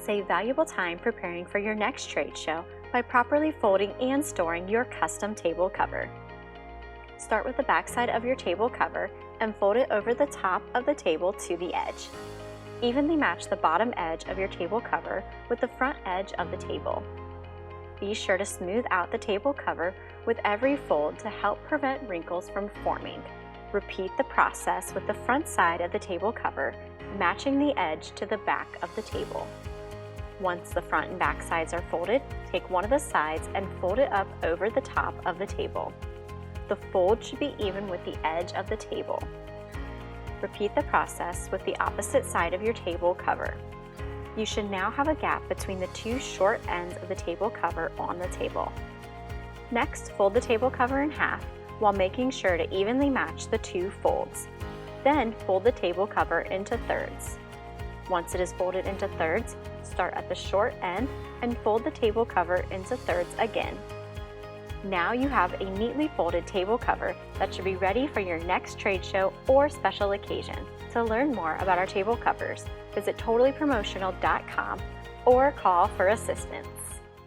Save valuable time preparing for your next trade show by properly folding and storing your custom table cover. Start with the back side of your table cover and fold it over the top of the table to the edge. Evenly match the bottom edge of your table cover with the front edge of the table. Be sure to smooth out the table cover with every fold to help prevent wrinkles from forming. Repeat the process with the front side of the table cover, matching the edge to the back of the table. Once the front and back sides are folded, take one of the sides and fold it up over the top of the table. The fold should be even with the edge of the table. Repeat the process with the opposite side of your table cover. You should now have a gap between the two short ends of the table cover on the table. Next, fold the table cover in half while making sure to evenly match the two folds. Then fold the table cover into thirds. Once it is folded into thirds, start at the short end and fold the table cover into thirds again. Now you have a neatly folded table cover that should be ready for your next trade show or special occasion. To learn more about our table covers, visit totallypromotional.com or call for assistance.